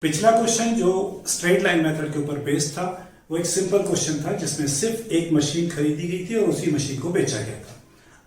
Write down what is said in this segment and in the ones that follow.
पिछला क्वेश्चन जो straight line method के ऊपर बेस्ड था वो एक सिंपल क्वेश्चन था जिसमें सिर्फ एक मशीन खरीदी गई थी और उसी मशीन को बेचा गया था।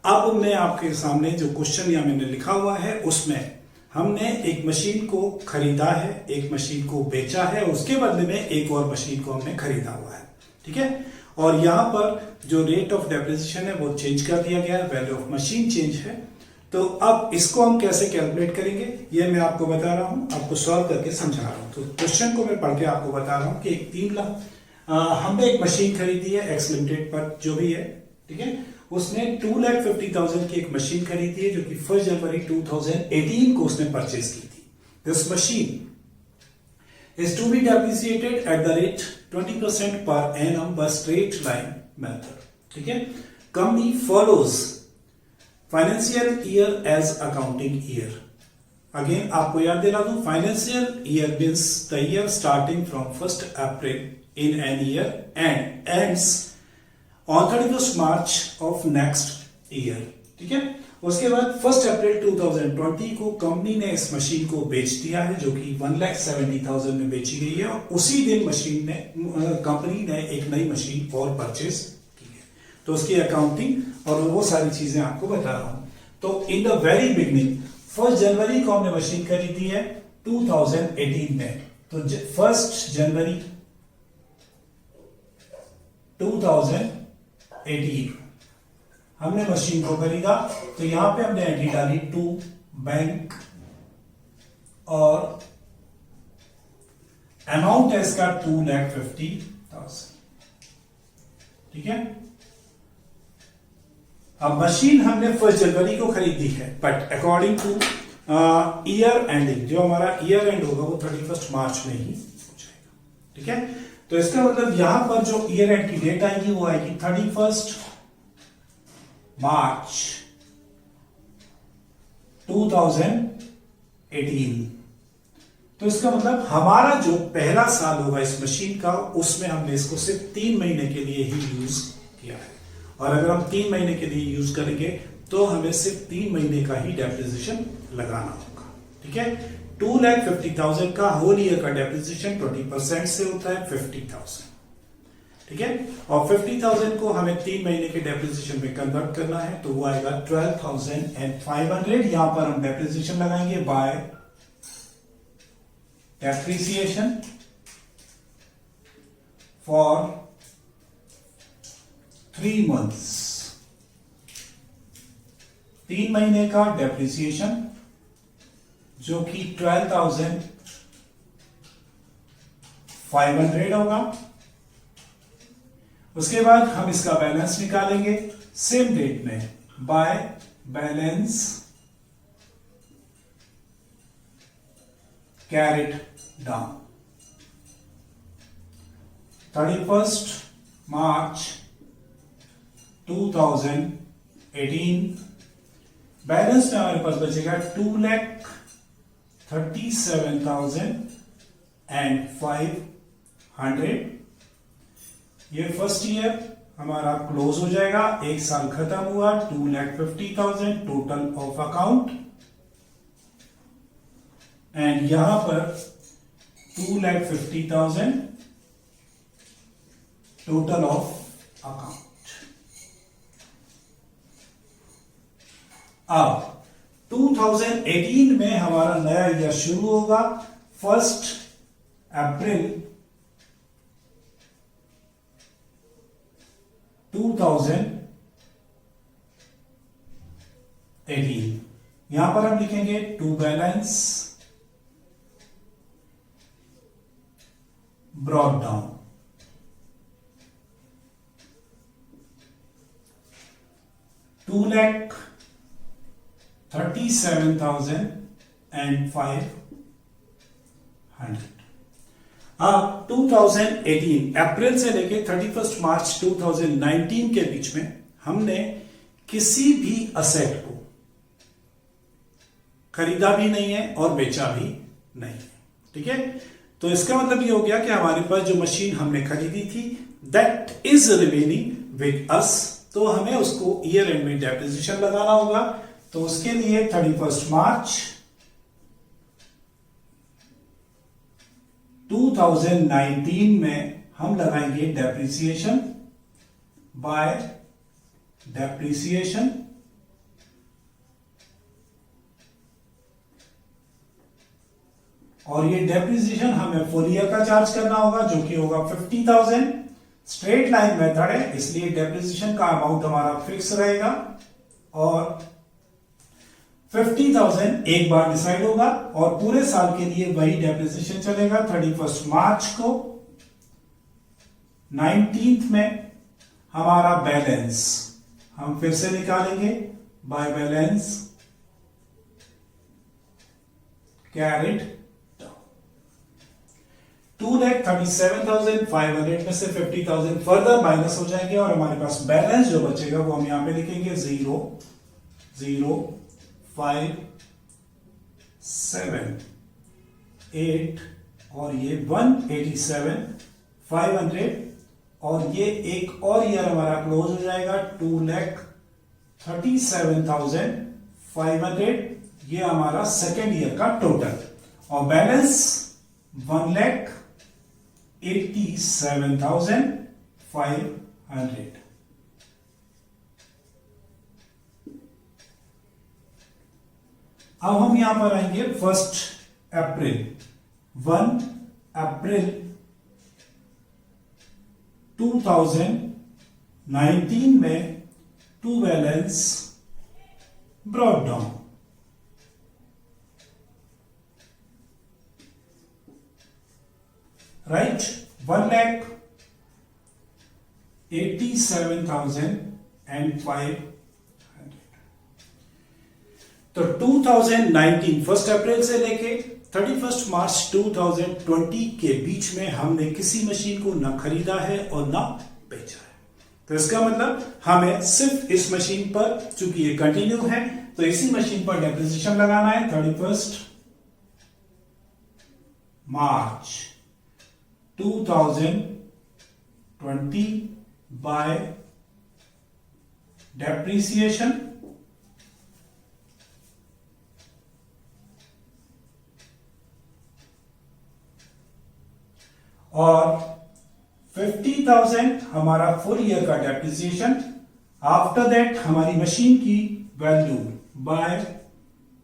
अब मैं आपके सामने जो क्वेश्चन यहाँ मैंने लिखा हुआ है उसमें हमने एक मशीन को खरीदा है, एक मशीन को बेचा है, उसके बदले में एक और मशीन को हमने खरीदा हुआ है। ठीक है, और यहाँ पर जो रेट ऑफ डेप्रिसिएशन है वो चेंज कर दिया गया है, वैल्यू ऑफ मशीन चेंज है। तो अब इसको हम कैसे कैलकुलेट करेंगे ये मैं आपको बता रहा हूं, आपको सॉल्व करके समझा रहा हूं। तो क्वेश्चन को मैं पढ़ के आपको बता रहा हूं कि एक 3 लाख हमने एक मशीन खरीदी है एक्स लिमिटेड पर जो भी है, ठीक है, उसने 2,50,000 की एक मशीन खरीदी है जो कि 1 जनवरी 2018 को उसने परचेज की थी। This machine is to be depreciated at the rate 20% per annum by straight line method. ठीक है, company follows financial year as accounting year. Again आपको याद दिला दूं, financial year means the year starting from 1 April in an year and ends on 31 March of next year. ठीक है, उसके बाद 1 अप्रैल 2020 को कंपनी ने इस मशीन को बेच दिया है जो कि 1,70,000 में बेची गई है और उसी दिन मशीन ने कंपनी ने एक नई मशीन और परचेज की है। तो उसकी अकाउंटिंग और वो सारी चीजें आपको बता रहा हूं। तो इन द वेरी बिगनिंग 1 जनवरी को हमने मशीन खरीदी है 2018 में। तो 1 जनवरी 2018 हमने मशीन को खरीदा। तो यहां पे हमने एंट्री डाली टू बैंक और अमाउंट है इसका 2,50,000। ठीक है, अब मशीन हमने 1 जनवरी को खरीदी है but according two year ending, जो हमारा ईयर एंड होगा वो 31 मार्च में ही हो जाएगा। ठीक है, तो इसका मतलब यहां पर जो ईयर एंड की डेट आएगी वो आएगी 31 मार्च 2018। तो इसका मतलब हमारा जो पहला साल होगा इस मशीन का उसमें हमने इसको सिर्फ 3 महीने के लिए ही यूज किया है। और अगर हम 3 महीने के लिए यूज करेंगे तो हमें सिर्फ 3 महीने का ही डेप्रिसिएशन लगाना होगा। ठीक है, 2,50,000 का होल ईयर का डेप्रिसिएशन 20% से होता है 50,000। ठीक है, और 50,000 को हमें 3 महीने के डेप्रिसिएशन में कन्वर्ट करना है तो वो आएगा 12,500। यहां पर हम डेप्रिसिएशन लगाएंगे बाय डेप्रिसिएशन फॉर 3 मंथ्स। 3 महीने का डेप्रिसिएशन जो कि 12,500 होगा। उसके बाद हम इसका बैलेंस निकालेंगे सेम डेट में by balance carried down 31 March 2018। Balance में हमारे पास बचेगा 2,37,500। ये फर्स्ट ईयर हमारा क्लोज हो जाएगा, एक साल खत्म हुआ, 2,50,000 टोटल ऑफ अकाउंट एंड यहां पर 2,50,000 टोटल ऑफ अकाउंट। अब 2018 में हमारा नया ईयर शुरू होगा 1 अप्रैल 2018। यहां पर हम लिखेंगे टू बैलेंस ब्रॉट डाउन 2,37,500। अब 2018 अप्रैल से लेके 31 मार्च 2019 के बीच में हमने किसी भी असेट को खरीदा भी नहीं है और बेचा भी नहीं है। ठीक है, तो इसका मतलब ये हो गया कि हमारे पास जो मशीन हमने खरीदी थी that is remaining with us, तो हमें उसको ईयर एंड में डेप्रिसिएशन लगाना होगा। तो उसके लिए 31 मार्च 2019 में हम लगाएंगे डेप्रिसिएशन बाय डेप्रिसिएशन और ये डेप्रिसिएशन हमें फुल ईयर का चार्ज करना होगा जो कि होगा 50,000। स्ट्रेट लाइन मेथड है इसलिए डेप्रिसिएशन का अमाउंट हमारा फिक्स रहेगा और 50,000 एक बार डिसाइड होगा और पूरे साल के लिए वही डेप्रिसिएशन चलेगा। 31 मार्च को 19th में हमारा बैलेंस हम फिर से निकालेंगे बाय बैलेंस कैरिड 2,37,500 में से 50,000 फर्दर माइनस हो जाएंगे और हमारे पास बैलेंस जो बचेगा वो हम यहां पे लिखेंगे 0, 0, 5, 7, 8 और ये 187,500 और ये एक और ईयर हमारा क्लोज हो जाएगा 2,37,500। ये हमारा सेकेंड ईयर का टोटल और बैलेंस 1,87,500। अब हम यहां पर आएंगे 1 अप्रैल 1 अप्रैल 2019 में to balance brought down right 1,87,500। तो 2019 1 अप्रैल से लेके 31 मार्च 2020 के बीच में हमने किसी मशीन को ना खरीदा है और ना बेचा है। तो इसका मतलब हमें सिर्फ इस मशीन पर, चूंकि ये कंटिन्यू है तो इसी मशीन पर डेप्रिसिएशन लगाना है 31 मार्च 2020 बाय डेप्रिसिएशन और 50,000 हमारा फुल ईयर का डेप्रिसिएशन। आफ्टर दैट हमारी मशीन की value by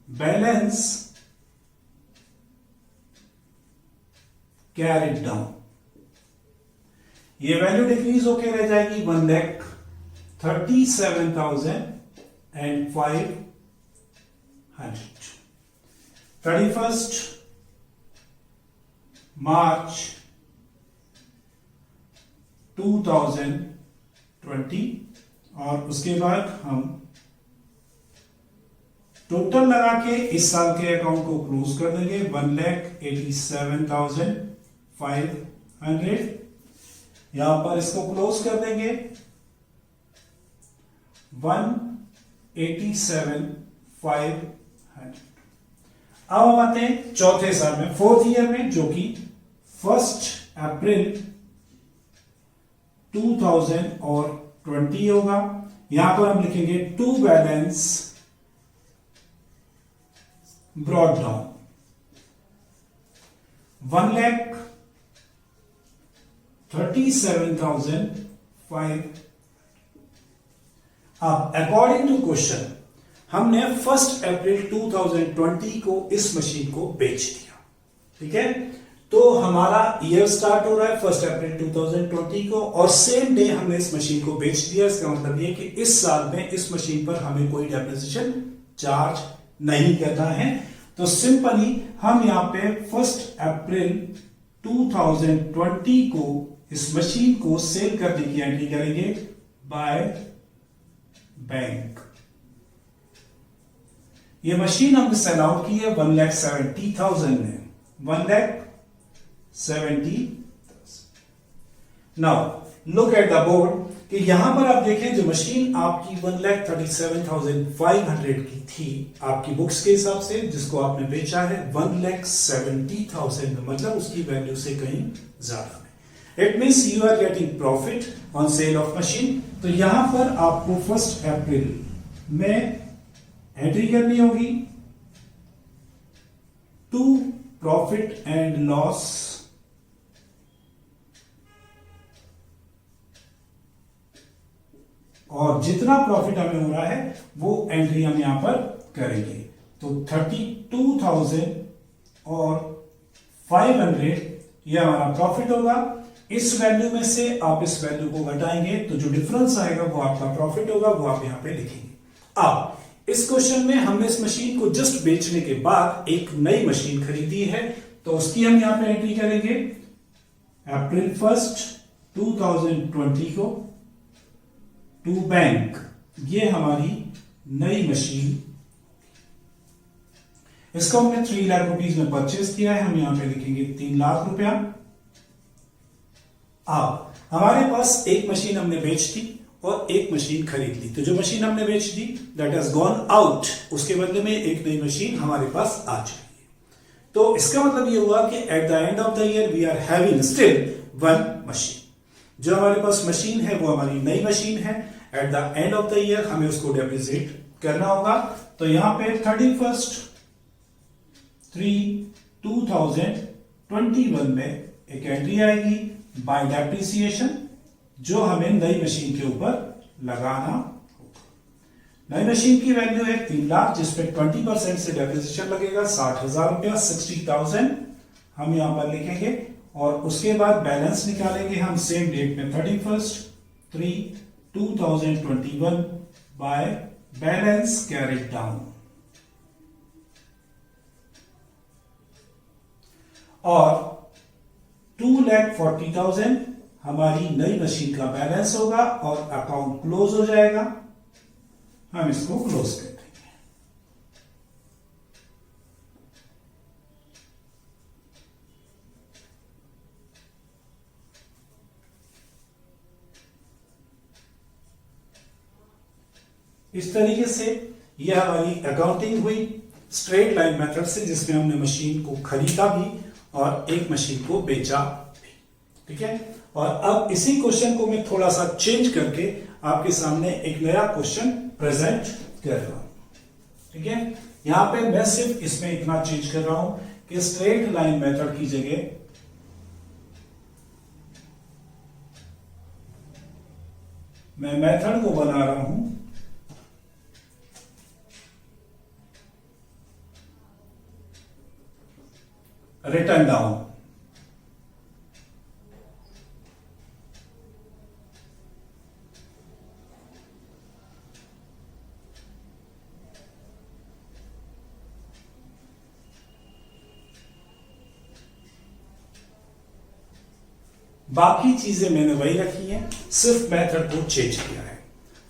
balance carried down, ये वैल्यू डिक्रीज होकर रह जाएगी 1,37,500। 31 मार्च 2020 और उसके बाद हम टोटल लगा के इस साल के अकाउंट को क्लोज कर देंगे 1,87,500। यहां पर इसको क्लोज कर देंगे 1,87,500। अब हम आते हैं चौथे साल में, 4th ईयर में, जो कि 1 अप्रैल 2020 होगा। यहां पर हम लिखेंगे टू बैलेंस ब्रॉट डाउन 1,37,500। अब अकॉर्डिंग टू क्वेश्चन हमने 1 अप्रैल 2020 को इस मशीन को बेच दिया, ठीक है। तो हमारा ईयर स्टार्ट हो रहा है 1 अप्रैल 2020 को और सेम डे हमने इस मशीन को बेच दिया। इसका मतलब ये कि इस साल में इस मशीन पर हमें कोई डेप्रिसिएशन चार्ज नहीं करना है। तो सिंपली हम यहां पे 1 अप्रैल 2020 को इस मशीन को सेल करने की एंट्री करेंगे बाय बैंक। ये मशीन हमने सेल आउट की है 1,70,000 में, 1,70,000। Now look at the board कि यहां पर आप देखें जो मशीन आपकी 1,37,500 की थी आपकी बुक्स के हिसाब से, जिसको आपने बेचा है 1,70,000 में, मतलब उसकी वैल्यू से कहीं ज्यादा में। It means you are getting profit on sale of machine. तो यहां पर आपको 1 अप्रैल में एंट्री करनी होगी टू प्रॉफिट एंड लॉस और जितना प्रॉफिट हमें हो रहा है वो एंट्री हम यहां पर करेंगे। तो 32,000 और 500 ये हमारा प्रॉफिट होगा। इस वैल्यू में से आप इस वैल्यू को घटाएंगे तो जो डिफरेंस आएगा वो आपका प्रॉफिट होगा, वो आप यहां पे लिखेंगे। अब इस क्वेश्चन में हमने इस मशीन को जस्ट बेचने के बाद एक नई मशीन खरीदी है, तो उसकी हम यहां पे एंट्री करेंगे अप्रैल 1 2020 को टू बैंक। ये हमारी नई मशीन, इसको हमने 3 लाख रुपीज में परचेज किया है, हम यहां पे लिखेंगे 3 लाख रुपया। अब हमारे पास एक मशीन हमने बेच दी और एक मशीन खरीद ली, तो जो मशीन हमने बेच दी दैट हैज गॉन आउट, उसके बदले में एक नई मशीन हमारे पास आ चुकी है। तो इसका मतलब ये हुआ कि at the end of the year we are having still 1 machine. जो हमारे पास मशीन है वो हमारी नई मशीन है। Eight the end of the year हमें उसको डेप्रिसिएट करना होगा। तो यहां पे 31/3/2021 में एक एंट्री आएगी बाय डेप्रिसिएशन, जो हमें नई मशीन के ऊपर लगाना होगा। नई मशीन की वैल्यू है 3 लाख, जिसपे 20% से डेप्रिसिएशन लगेगा 60,000 रुपया, 60,000 हम यहां पर लिखेंगे। और उसके बाद बैलेंस निकालेंगे हम सेम डेट में 31/3/2021 बाय बैलेंस कैरिड डाउन। और 2,40,000 हमारी नई मशीन का बैलेंस होगा और अकाउंट क्लोज हो जाएगा। हम इसको क्लोज कर देंगे। इस तरीके से यह हमारी अकाउंटिंग हुई स्ट्रेट लाइन मेथड से, जिसमें हमने मशीन को खरीदा भी और एक मशीन को बेचा भी। ठीक है, और अब इसी क्वेश्चन को मैं थोड़ा सा चेंज करके आपके सामने एक नया क्वेश्चन प्रेजेंट कर रहा हूं। ठीक है, यहां पे मैं सिर्फ इसमें इतना चेंज कर रहा हूं कि स्ट्रेट लाइन मेथड की जगह मैं मेथड को बना रहा हूं रिटर्न डाउन। बाकी चीजें मैंने वही रखी हैं, सिर्फ मेथड को चेंज किया है।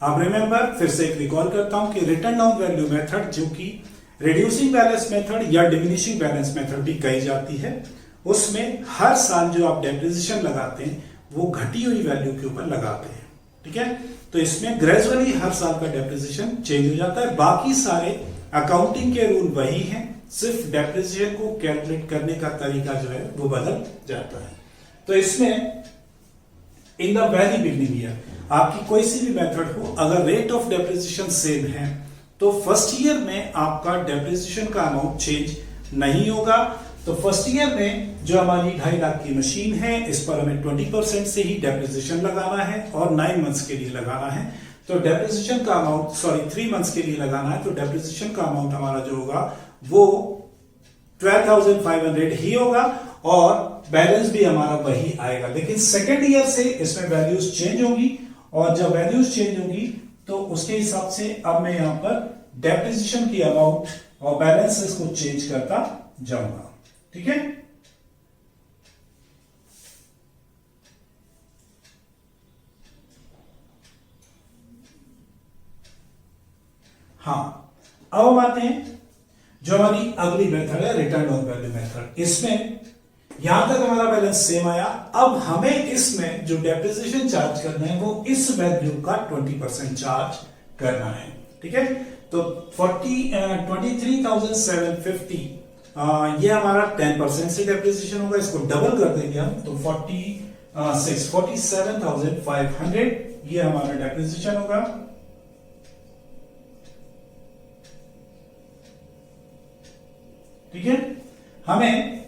अब रिमेंबर, फिर से एक रिकॉल करता हूं कि रिटर्न डाउन वैल्यू मेथड, जो कि रिड्यूसिंग बैलेंस मेथड या डिमिनिशिंग बैलेंस मेथड भी कही जाती है, उसमें हर साल जो आप डेप्रिसिएशन लगाते हैं वो घटी हुई वैल्यू के ऊपर लगाते हैं। ठीक है, तो इसमें ग्रेजुअली हर साल का डेप्रिसिएशन चेंज हो जाता है। बाकी सारे अकाउंटिंग के रूल वही हैं, सिर्फ डेप्रिसिएशन को कैलकुलेट करने का तरीका जो है वो बदल जाता है। तो इसमें in the very beginning year आपकी कोई सी भी मेथड हो, अगर रेट ऑफ डेप्रिसिएशन सेम है तो फर्स्ट ईयर में आपका डेप्रिसिएशन का अमाउंट चेंज नहीं होगा। तो फर्स्ट ईयर में जो हमारी 2.5 लाख की मशीन है, इस पर हमें 20% से ही डेप्रिसिएशन लगाना है और 9 मंथ्स के लिए लगाना है। तो डेप्रिसिएशन का अमाउंट 3 मंथ्स के लिए लगाना है, तो डेप्रिसिएशन का अमाउंट हमारा जो होगा वो 12,500 ही होगा और बैलेंस भी हमारा वही आएगा। लेकिन सेकेंड ईयर से इसमें वैल्यूज चेंज होगी और जब वैल्यूज चेंज होगी तो उसके हिसाब से अब मैं यहां पर डेप्रिसिएशन की अमाउंट और बैलेंसेस को चेंज करता जाऊंगा। ठीक है, हाँ, अब हम आते हैं जो हमारी अगली मेथड है रिटर्न डाउन वैल्यू मेथड। इसमें यहां तक हमारा बैलेंस सेम आया। अब हमें इसमें जो डेप्रिसिएशन चार्ज करना है वो इस वैल्यू का 20% चार्ज करना है। ठीक है, तो 23,750 ये हमारा 10% से डेप्रिसिएशन होगा, इसको डबल कर देंगे हम तो 47,500 ये हमारा डेप्रिसिएशन होगा। ठीक है, हमें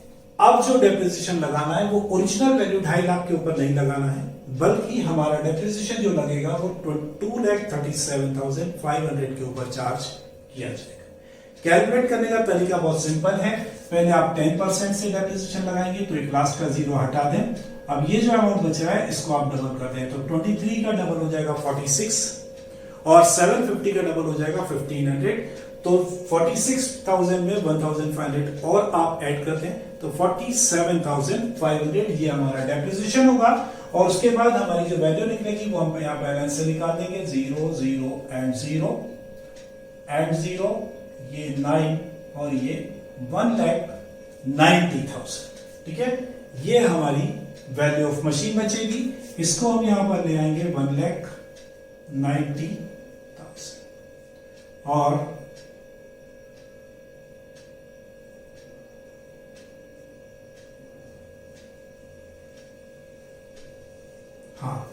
अब जो डेप्रिसिएशन लगाना है वो ओरिजिनल वैल्यू 2.5 लाख के ऊपर नहीं लगाना है, बल्कि हमारा डेप्रिसिएशन जो लगेगा वो 2,37,500 के ऊपर चार्ज किया जाएगा। कैलकुलेट करने का तरीका बहुत सिंपल है। पहले आप 10% से डेप्रिसिएशन लगाएंगे तो एक लास्ट का जीरो हटा दें। अब ये जो अमाउंट बच रहा है इसको आप डबल कर दें तो 23 का डबल हो जाएगा 46 और 750 का डबल हो जाएगा 1500। तो 46,000 में 1,500 और आप ऐड कर दें तो 47,500 ये हमारा डेप्रिसिएशन होगा। और उसके बाद हमारी जो वैल्यू निकलेगी वो हम यहाँ बैलेंस से निकाल देंगे। 0 0 एंड 0 एंड 0, ये 9 और ये 1,90,000। ठीक है, ये हमारी वैल्यू ऑफ मशीन बचेगी। इसको हम यहां पर ले आएंगे 1,90,000 और हाँ,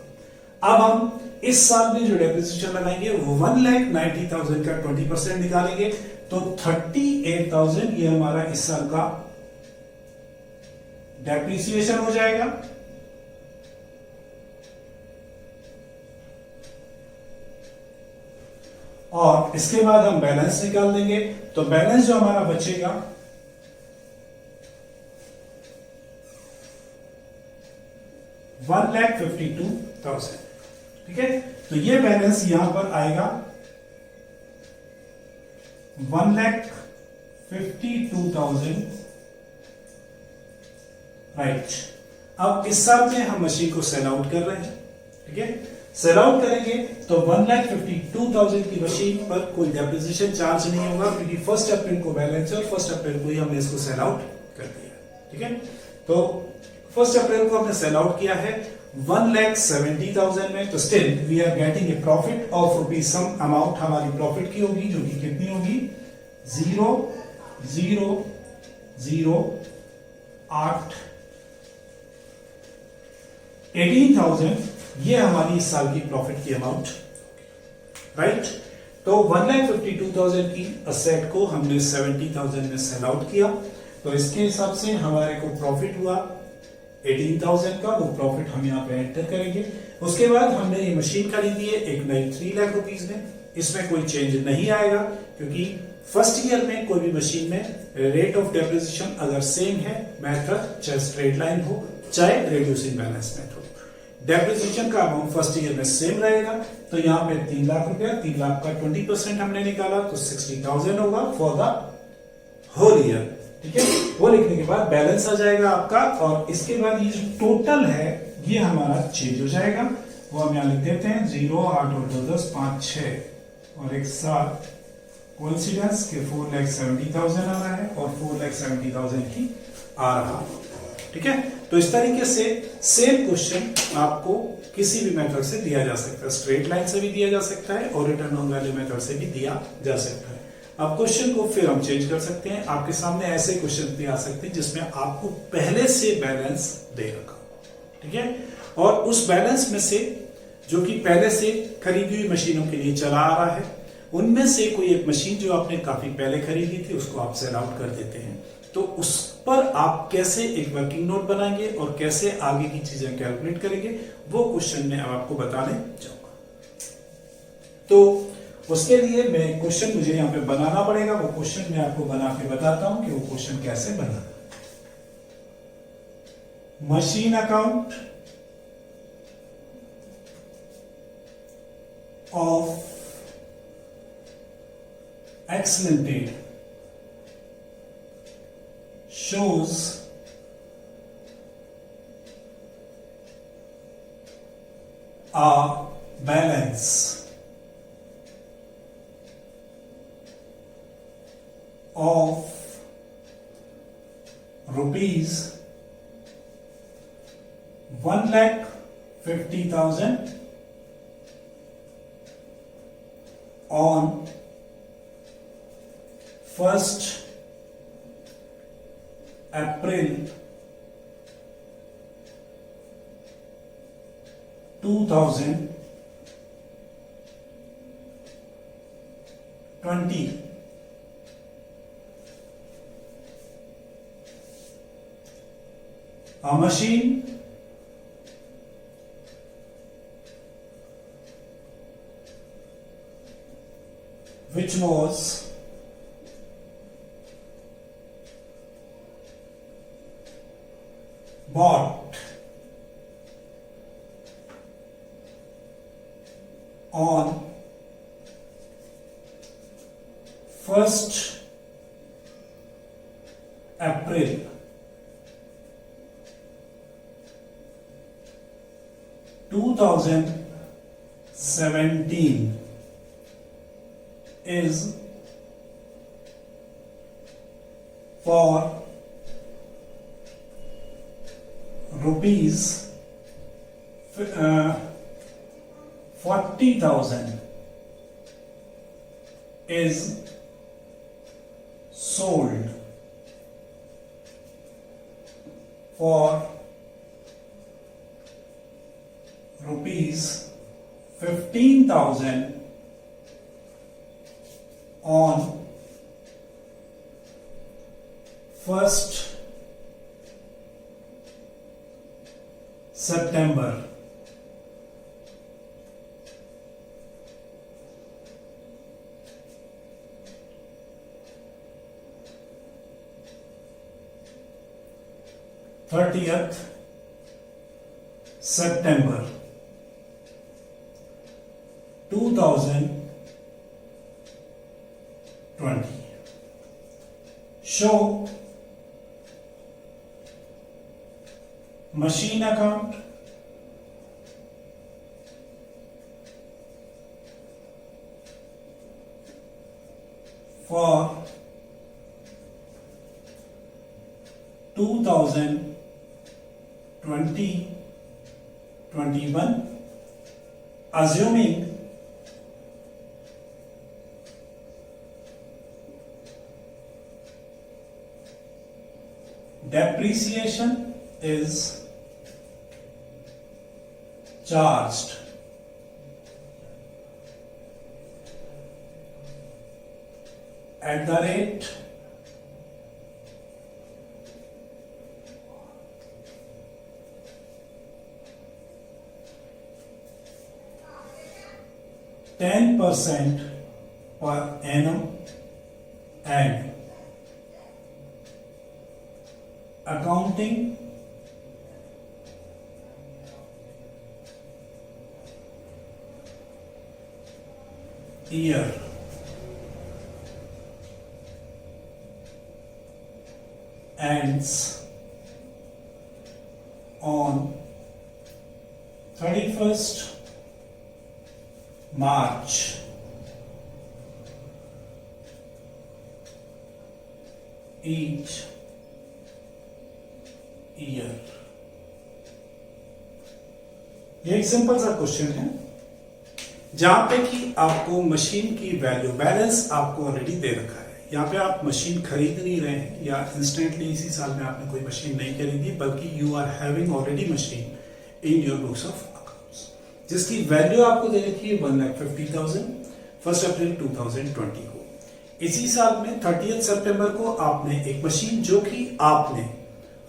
अब हम इस साल में जो डेप्रिसिएशन लगाएंगे वो 1,90,000 का 20% निकालेंगे तो 38,000 ये हमारा इस साल का डेप्रिसिएशन हो जाएगा। और इसके बाद हम बैलेंस निकाल देंगे तो बैलेंस जो हमारा बचेगा 1,52,000। ठीक है, तो ये बैलेंस यहां पर आएगा 1,52,000। राइट, अब इस साल में हम मशीन को सेल आउट कर रहे हैं। ठीक है, सेल आउट करेंगे तो 1,52,000 की मशीन पर कोई डेप्रिसिएशन चार्ज नहीं होगा क्योंकि 1 अप्रैल को बैलेंस है और 1 अप्रैल को ही हमने इसको सेल आउट कर दिया। ठीक है, तो 1 अप्रैल को हमने सेल आउट किया है 1,70,000 में, तो still we are getting a profit of rupees some amount हमारी प्रॉफिट की होगी जो कि कितनी होगी 0,008 18,000 ये हमारी इस साल की प्रॉफिट की अमाउंट। राइट, तो 1,52,000 की असेट को हमने 70,000 में सेल आउट किया तो इसके हिसाब से हमारे को प्रॉफिट हुआ 18,000 का। वो प्रॉफिट हम यहाँ पे एंटर करेंगे। उसके बाद हमने ये मशीन खरीदी है एक नई 3 लाख रुपीस में। इसमें कोई चेंज नहीं आएगा क्योंकि फर्स्ट ईयर में कोई भी मशीन में रेट ऑफ डेप्रिसिएशन अगर सेम है मेथड, चाहे स्ट्रेट लाइन हो चाहे रिड्यूसिंग बैलेंस मेथड हो, डेप्रिसिएशन का अमाउंट फर्स्ट ईयर में सेम रहेगा। तो यहाँ पे 3 लाख रुपया, 3 लाख का 20% हमने निकाला तो 60,000 होगा फॉर द होल ईयर। ठीक है, वो लिखने के बाद बैलेंस आ जाएगा आपका और इसके बाद ये जो टोटल है ये हमारा चेंज हो जाएगा। वो हम यहाँ लिख देते हैं 0 8 और 2 10 5 6 और एक साथ कोइंसिडेंस के 4,70,000 आ रहा है और 4,70,000 की आ रहा है। ठीक है, तो इस तरीके से सेम क्वेश्चन आपको किसी भी मेथड से दिया जा सकता है, स्ट्रेट लाइन से भी दिया जा सकता है और रिटर्न ऑन वैल्यू मेथड से भी दिया जा सकता है। अब क्वेश्चन को फिर हम चेंज कर सकते हैं। आपके सामने ऐसे क्वेश्चन भी आ सकते हैं जिसमें आपको पहले से बैलेंस दे रखा। ठीक है, और उस बैलेंस में से जो कि पहले से खरीदी हुई मशीनों के लिए चला आ रहा है, उनमें से कोई एक मशीन जो आपने काफी पहले खरीदी थी उसको आप सेल आउट कर देते हैं। तो उस पर आप कैसे एक वर्किंग नोट बनाएंगे और कैसे आगे की चीजें कैलकुलेट करेंगे वो क्वेश्चन में अब आपको बताने जाऊंगा। तो उसके लिए मैं क्वेश्चन मुझे यहाँ पे बनाना पड़ेगा। वो क्वेश्चन मैं आपको बना के बताता हूं कि वो क्वेश्चन कैसे बना। Machine account of X Limited shows a balance of rupees 1,50,000 on 1st April 2020 A machine which was bought on 1st April 2017 is for rupees 40,000 is sold for rupees 15,000 on 1st September. September 2020. Show machine account for 2020-21, assuming depreciation is charged at the rate 10% per annum and accounting year ends on 31st March each year. ये एक simple सा question है जहां पे कि आपको machine की value balance आपको ऑलरेडी दे रखा है। यहाँ पे आप मशीन खरीद नहीं रहे हैं या इंस्टेंटली इसी साल में आपने कोई मशीन नहीं खरीदी, बल्कि you are having already machine in your books of accounts जिसकी वैल्यू आपको दे रखी है 1,50,000 1 अप्रैल 2020 को। इसी साल में 30 सितंबर को आपने एक मशीन जो कि आपने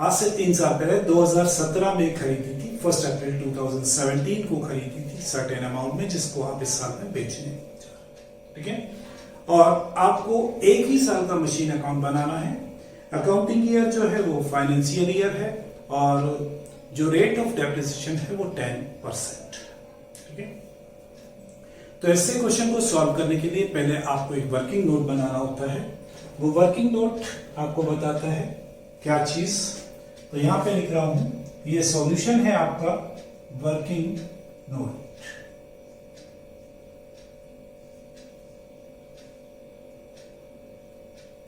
आज से 3 साल पहले 2017 में खरीदी थी, 1 अप्रैल 2017 को खरीदी थी सर्टेन अमाउंट में, जिसको आप इस साल में बेचने, ठीक है। और आपको एक ही साल का मशीन अकाउंट बनाना है। अकाउंटिंग ईयर जो है वो फाइनेंशियल ईयर है और जो रेट ऑफ डेप्रिसिएशन है वो 10%, ठीक है। तो ऐसे क्वेश्चन को सॉल्व करने के लिए पहले आपको एक वर्किंग नोट बनाना होता है। वो वर्किंग नोट आपको बताता है क्या चीज, तो यहां पे लिख रहा हूं, ये सॉल्यूशन है आपका working note.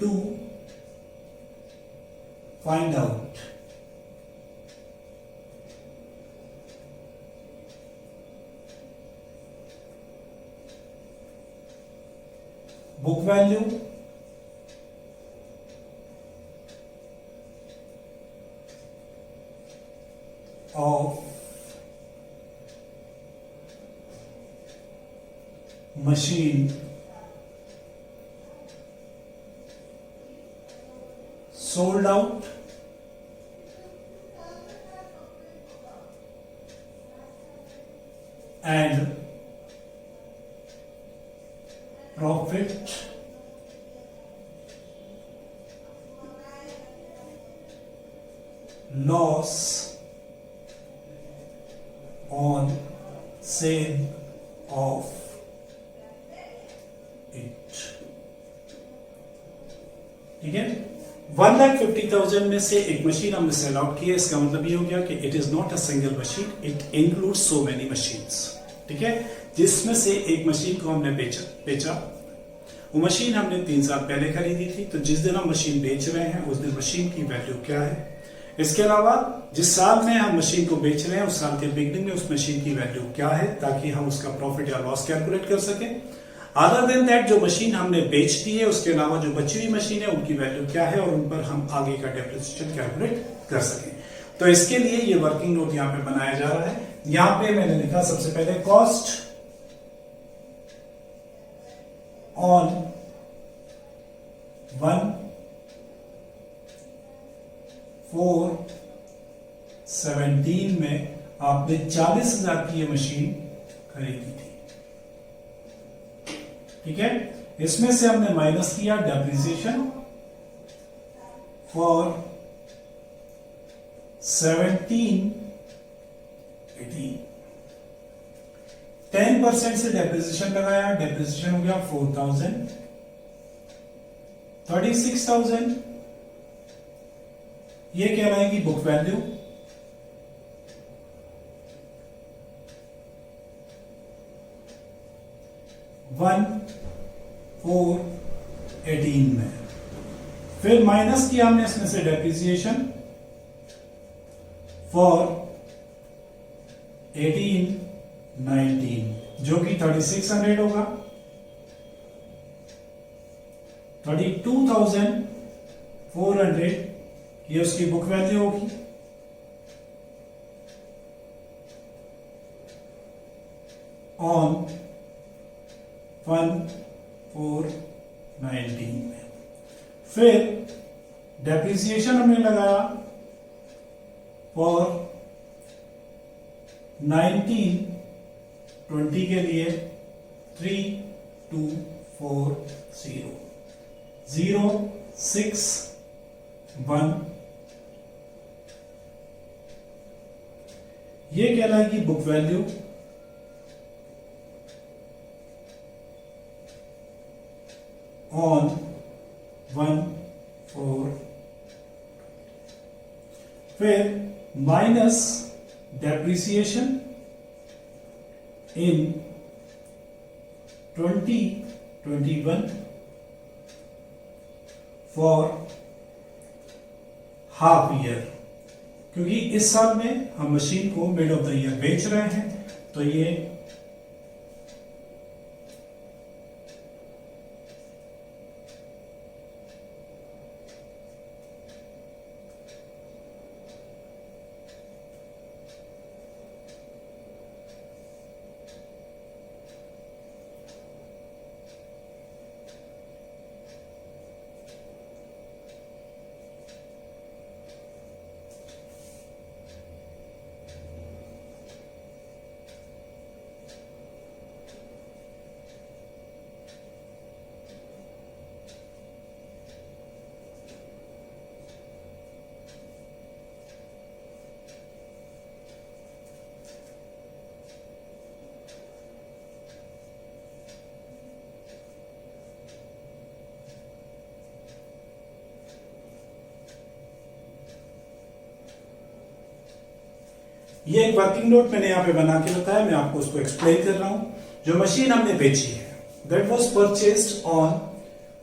To find out book value of machine sold out and profit loss on sale of it. ठीक है, 1,50,000 में से एक मशीन हमने सेल आउट की है। इसका मतलब ये हो गया कि it is not a single machine, it includes so many machines. ठीक है, जिसमें से एक मशीन को हमने बेचा। वो मशीन हमने 3 साल पहले खरीदी थी, तो जिस दिन हम मशीन बेच रहे हैं उस दिन मशीन की वैल्यू क्या है। इसके अलावा जिस साल में हम मशीन को बेच रहे हैं उस साल के बिगनिंग में उस मशीन की वैल्यू क्या है, ताकि हम उसका प्रॉफिट या लॉस कैलकुलेट कर सकें। अदर देन दैट, जो मशीन हमने बेच दी है उसके अलावा जो बची हुई मशीन है उनकी वैल्यू क्या है और उन पर हम आगे का डेप्रिसिएशन कैलकुलेट कर सकें। तो इसके लिए ये वर्किंग नोट यहां पे बनाया जा रहा है। यहां पे मैंने लिखा सबसे पहले कॉस्ट ऑन 1/4/17 में आपने 40,000 की ये मशीन खरीदी थी। ठीक है, इसमें से हमने माइनस किया डेप्रिसिएशन फॉर 17/18, 10% से डेप्रिसिएशन लगाया, डेप्रिसिएशन हो गया 4,000, 36,000 ये कहलाएगी बुक वैल्यू। वन 4/18 में फिर माइनस किया हमने इसमें से डेप्रिसिएशन फॉर 18/19 जो कि 3600 होगा। 32,400 ये उसकी बुक वैल्यू होगी। ऑन 1/4/19 में फिर डेप्रिसिएशन हमने लगाया फॉर 19/20 के लिए 3,240 061 ये कहलाएगी बुक वैल्यू। ऑन 1/4 फिर minus depreciation in 2021 for half year, क्योंकि इस साल में हम मशीन को मिड ऑफ द ईयर बेच रहे हैं, तो ये ये एक वर्किंग नोट मैंने यहाँ पे बना के बताया, मैं आपको उसको एक्सप्लेन कर रहा हूं। जो मशीन हमने बेची है that was purchased on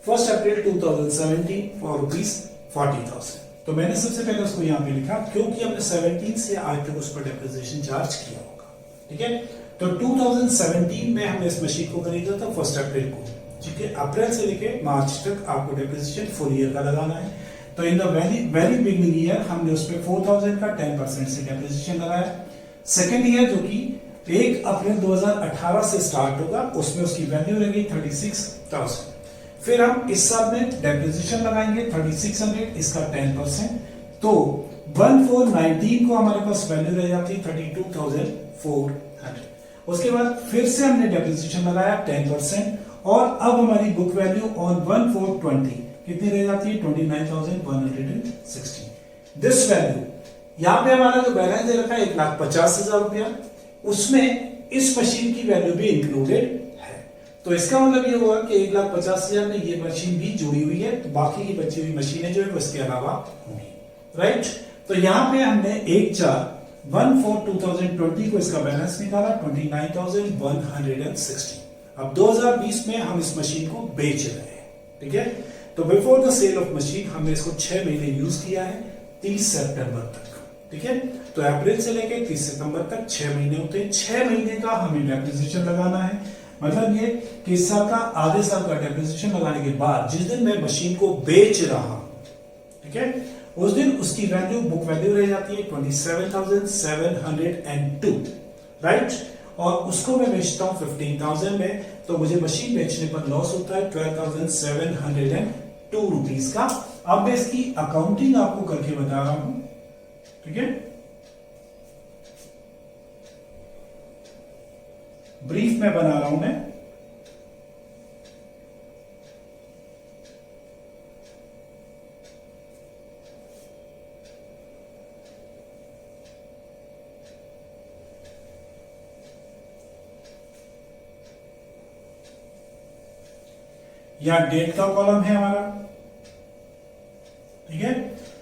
1 April 2017 for ₹40,000। तो मैंने सबसे पहले उसको यहाँ पे लिखा क्योंकि हमने 17 से आज तक उस पर डेप्रिसिएशन चार्ज किया होगा। ठीक है, तो 2017 में हमने इस मशीन को खरीदा था 1 अप्रैल को। ठीक है, अप्रैल से लेके मार्च तक आपको डेप्रिसिएशन फुल ईयर का लगाना है। तो in the very beginning year हमने उस पर 4,000 का 10% से डेप्रिसिएशन लगाया। सेकेंड ईयर जो कि 1 अप्रैल 2018 से स्टार्ट होगा उसमें उसकी वैल्यू रहेगी 36,000। फिर हम इस साल में डेप्रिसिएशन लगाएंगे 3600, इसका 10%, तो 1/4/19 को हमारे पास वैल्यू रह जाती 32,400। उसके बाद फिर से हमने डेप्रिसिएशन लगाया 10%, और अब हमारी बुक वैल्यू ऑन 1/4/20 कितनी रह जाती है 29,160। दिस वैल्यू, यहां पे हमारा जो बैलेंस दे रखा है 1,50,000 रुपया, उसमें इस मशीन की वैल्यू भी इंक्लूडेड है। तो इसका मतलब ये हुआ कि 1,50,000 में ये मशीन भी जुड़ी हुई है, तो बाकी की बची हुई मशीनें जो है वो इसके अलावा होंगी, राइट। तो यहां पे हमने 1/4/2020 को इसका बैलेंस निकाला 29,160। अब 2020 में हम इस मशीन को बेच रहे हैं, ठीक है। तो before the sale of machine हमने इसको 6 महीने यूज किया है, 30 सितंबर तक, ठीक है। तो अप्रैल से लेकर 30 सितंबर तक 6 महीने होते हैं। 6 महीने का हमें डेप्रिसिएशन लगाना है, मतलब ये कि इस साल का आधे साल का डेप्रिसिएशन लगाने के बाद जिस दिन मैं मशीन को बेच रहा हूं, ठीक है, उस दिन उसकी वैल्यू, बुक वैल्यू रह जाती है 27,702, राइट। और उसको मैं बेचता हूं 15,000 में, तो मुझे मशीन बेचने पर लॉस होता है 12,702 रुपीज का। अब मैं इसकी अकाउंटिंग आपको करके बता रहा हूं, ठीक है। ब्रीफ में बना रहा हूं मैं। यहां डेट का कॉलम है हमारा, ठीक है।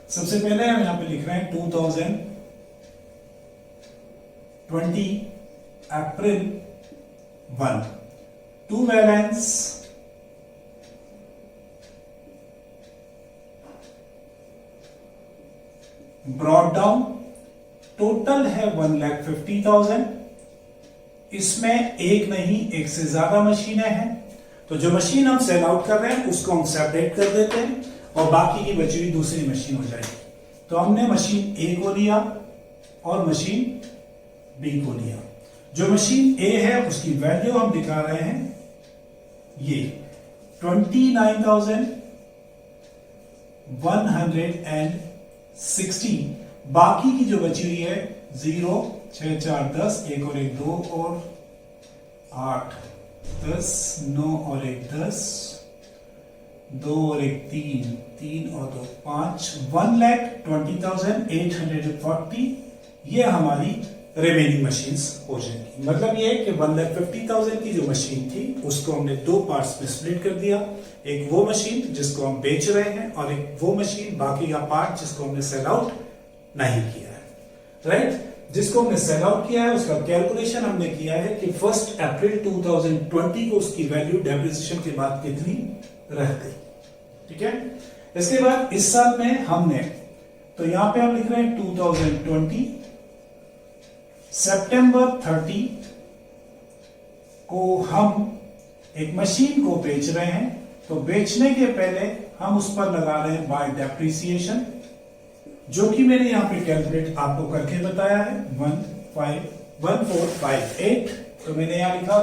सबसे पहले हम यहां पे लिख रहे हैं 2020 April 1 to balance brought down, total है 1,50,000। इसमें एक नहीं, एक से ज्यादा मशीनें हैं, तो जो मशीन हम सेल आउट कर रहे हैं उसको हम सेपरेट कर देते हैं और बाकी की बची हुई दूसरी मशीन हो जाएगी। तो हमने मशीन ए को लिया और मशीन बी को लिया। जो मशीन ए है उसकी वैल्यू हम दिखा रहे हैं ये 29,160। बाकी की जो बची हुई है 0, 6, 4, 10, 1 और 1 2 और 8, 10, 9 और 1 10, 2 और 1 3, 3 और 2 5, 1,20,840 ये हमारी रिमेनिंग मशीन्स हो जाएंगी। मतलब ये कि 1,50,000 की जो मशीन थी उसको हमने दो पार्ट्स में स्प्लिट कर दिया, एक वो मशीन जिसको हम बेच रहे हैं और एक वो मशीन बाकी का पार्ट जिसको हमने सेल आउट नहीं किया है, राइट। जिसको हमने सेल आउट किया है उसका कैलकुलेशन हमने किया है कि 1 अप्रैल 2020 को उसकी वैल्यू डेप्रिसिएशन के बाद कितनी रह गई, ठीक है। इसके बाद इस साल में हमने, तो यहां पे हम लिख रहे हैं 2020 सितंबर 30 को हम एक मशीन को बेच रहे हैं, तो बेचने के पहले हम उस पर लगा रहे हैं बाय डेप्रिसिएशन, जो कि मैंने यहां पे कैलकुलेट आपको करके बताया है 1458। तो मैंने यहां लिखा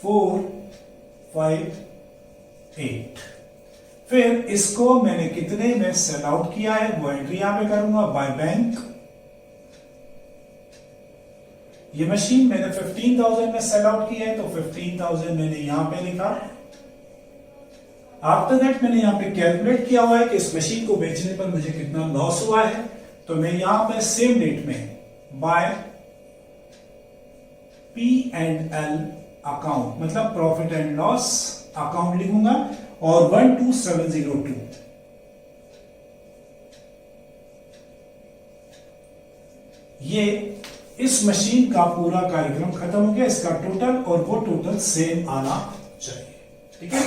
1458। फिर इसको मैंने कितने में सेल आउट किया है वो एंट्री यहां पे करूंगा बाय बैंक। ये मशीन मैंने 15,000 में सेल आउट किया है, तो 15,000 मैंने यहां पे लिखा। आफ्टर दैट मैंने यहां पे कैलकुलेट किया हुआ है कि इस मशीन को बेचने पर मुझे कितना लॉस हुआ है, तो मैं यहां पे सेम डेट में बाय P&L अकाउंट, मतलब प्रॉफिट एंड लॉस अकाउंट लिखूंगा और 12702। ये इस मशीन का पूरा कार्यक्रम खत्म हो गया, इसका टोटल और वो टोटल सेम आना चाहिए, ठीक है।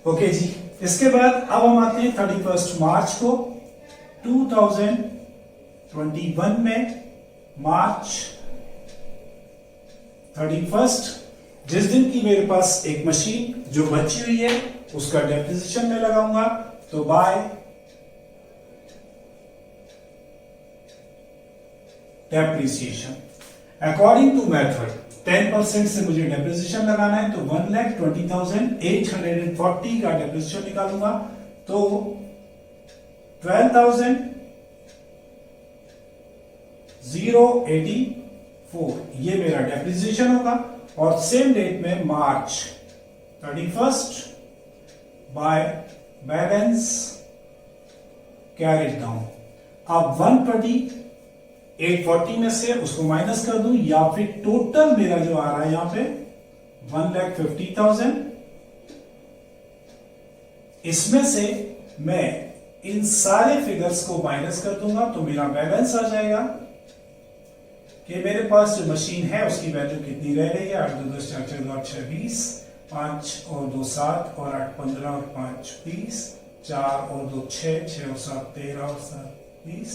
ओके जी। इसके बाद अब हम आते हैं 31 मार्च को 2021 में, मार्च 31 जिस दिन की मेरे पास एक मशीन जो बची हुई है उसका डेप्रिसिएशन में लगाऊंगा, तो by depreciation according to method 10% से मुझे डेप्रिसिएशन लगाना है, तो 1,20,840 का डेप्रिसिएशन निकालूंगा, तो 12,000 084 ये मेरा डेप्रिसिएशन होगा। और सेम डेट में मार्च 31 बाय बैलेंस कैरिड डाउन। अब 120,840 में से उसको माइनस कर दूं, या फिर टोटल मेरा जो आ रहा है यहां पे 1,50,000, इसमें से मैं इन सारे फिगर्स को माइनस कर दूंगा तो मेरा बैलेंस आ जाएगा कि मेरे पास जो मशीन है उसकी वैल्यू कितनी रह गई है। 8 2 10 4 4 8 6 20, 5 और 2 7 और 8 15 और 5 20, 4 और 2 6, 6 और 7 13 और 7 20,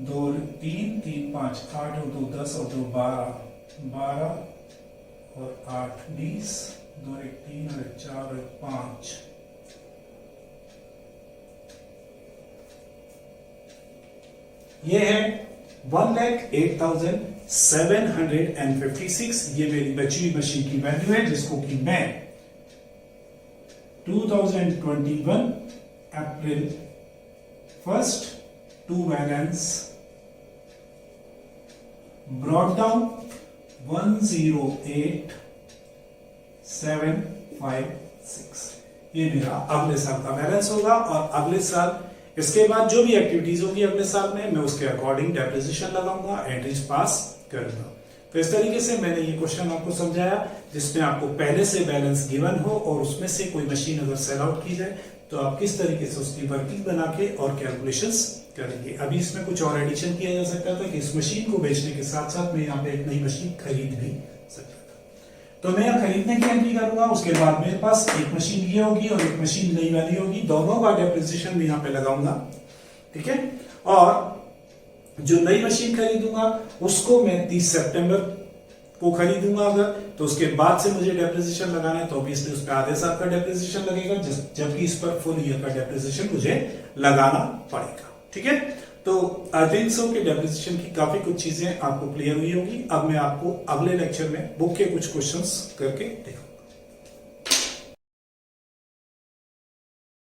2 3 3 5 8 और 2 10 और 2 12 12 और 8 20, 2 1 3 और 1 4 और 1 5। ये है 1,08,756। ये मेरी बची हुई मशीन की वैल्यू है, जिसको कि मैं 2021 अप्रैल 1 टू बैलेंस ब्रॉट डाउन 108,756। ये मेरा अगले साल का बैलेंस होगा। और अगले साल इसके बाद जो भी एक्टिविटीज होगी अगले साल में, मैं उसके अकॉर्डिंग डेप्रिसिएशन लगाऊंगा, एंट्रीज पास करूंगा। तो इस तरीके से मैंने ये क्वेश्चन आपको समझाया, जिसमें आपको पहले से बैलेंस गिवन हो और उसमें से कोई मशीन अगर सेल आउट की जाए तो आप किस तरीके से उसकी वर्किंग बना के और कैलकुलेशंस करेंगे। अभी इसमें कुछ और एडिशन किया जा सकता था कि इस मशीन को बेचने के साथ साथ मैं यहाँ पे एक नई मशीन खरीद भी सकता था। तो मैं यहाँ खरीदने की एंट्री करूंगा, उसके बाद मेरे पास एक मशीन ये होगी और एक मशीन नई वाली होगी, दोनों का डेप्रिसिएशन भी यहाँ पे लगाऊंगा। ठीक है। और जो नई मशीन खरीदूंगा उसको मैं 30 सितंबर को खरीदूंगा अगर, तो उसके बाद से मुझे डेप्रिसिएशन लगाना है तो ऑब्वियसली उस पर आधे साल का डेप्रिसिएशन लगेगा, जबकि इस पर फुल ईयर का डेप्रिसिएशन मुझे लगाना पड़ेगा। ठीक है। तो आई थिंक सो कि डेप्रिसिएशन की काफी कुछ चीजें आपको क्लियर हुई होगी। अब मैं आपको अगले लेक्चर में बुक के कुछ क्वेश्चंस करके दिखाऊंगा।